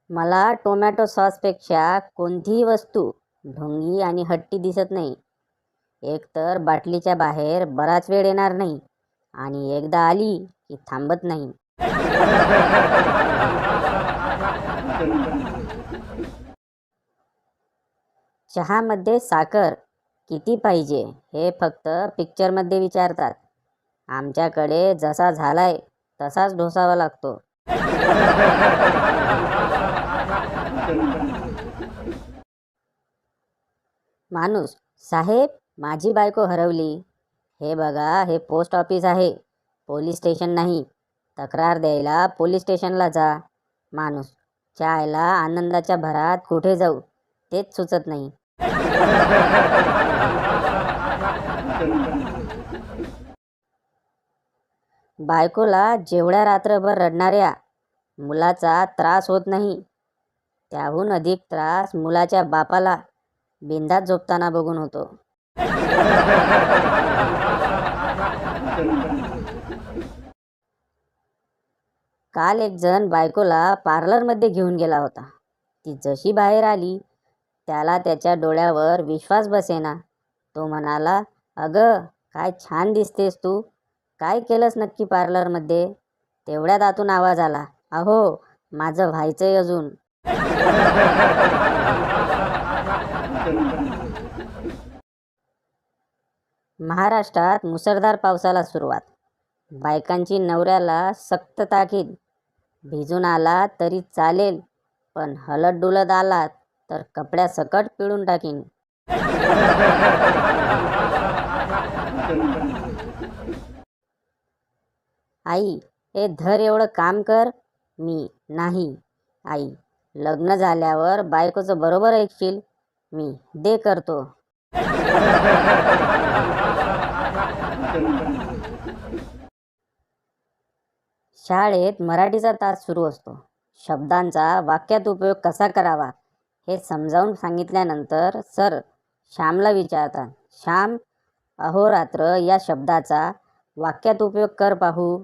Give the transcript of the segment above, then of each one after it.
मला टोमॅटो सॉसपेक्षा कोणतीही वस्तू ढोंगी आणि हट्टी दिसत नाही. एकतर बाटलीच्या बाहेर बराच वेळ येणार नाही आणि एकदा आली की थांबत नाही. चहामध्ये साखर किती पाहिजे हे फक्त पिक्चरमध्ये विचारतात. आमच्याकडे जसा झालाय तसाच ढोसावा लागतो. माणूस, साहेब, माझी बायको हरवली. हे बघा, हे पोस्ट ऑफिस आहे, पोलीस स्टेशन नाही. तक्रार द्यायला पोलीस स्टेशनला जा. माणूस, चायला आनंदाच्या भरात कुठे जाऊ तेच सुचत नाही. बायकोला जेवढ्या रात्रभर रडणाऱ्या मुलाचा त्रास होत नाही, त्याहून अधिक त्रास मुलाच्या बापाला बिंदात झोपताना बघून होतो. काल एक जण बायकोला पार्लरमध्ये घेऊन गेला होता. ती जशी बाहेर आली त्याला त्याच्या डोळ्यावर विश्वास बसेना. तो म्हणाला, "अगं, काय छान दिसतेस तू. काय केलंस नक्की पार्लरमध्ये?" तेवढ्यात आतून आवाज आला, "अहो, माझं व्हायचंय अजून." महाराष्ट्रात मुसळधार पावसाला सुरुवात. बायकांची नवऱ्याला सक्त ताकीद, भिजून आला तरी चालेल, पण हलत डुलत आलात तर कपड्यासकट पिळून टाकीन. आई, हे धर एवढं काम कर. मी, नाही. आई, लग्न झाल्यावर बायकोचं बरोबर ऐकशील. मी, दे करतो. शाळेत मराठीचा तास सुरू असतो. शब्दांचा वाक्यात उपयोग कसा करावा हे समजावून सांगितल्यानंतर सर श्यामला विचारतात, "श्याम, अहोरात्र या शब्दाचा वाक्यात उपयोग कर पाहू."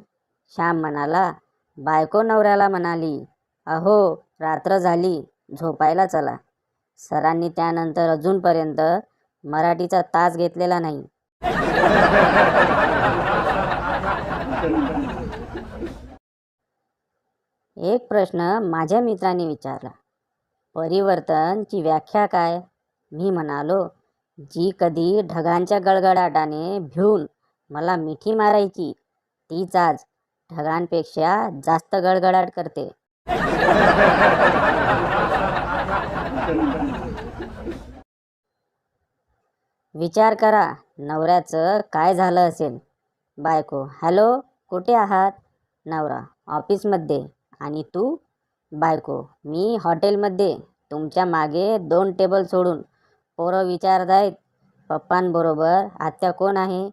श्याम म्हणाला, "बायको नवऱ्याला म्हणाली, 'अहो, रात्र झाली, झोपायला चला.'" सरांनी त्यानंतर अजूनपर्यंत मराठीचा तास घेतलेला नाही. एक प्रश्न माझ्या मित्राने विचारला, "परिवर्तनची व्याख्या काय?" मी म्हणालो, "जी कधी ढगांच्या गडगडाटाने भिवून मला मिठी मारायची, तीच आज ढगांपेक्षा जास्त गडगडाट करते." विचार करा, नवऱ्याचं काय झालं असेल. बायको, "हॅलो, कुठे आहात?" नवरा, "ऑफिसमध्ये." "आणि तू?" बायको, "मी हॉटेलमध्ये, तुमच्या मागे 2 टेबल सोडून." पोरं विचारतायत, "पप्पांबरोबर आत्या कोण आहे?"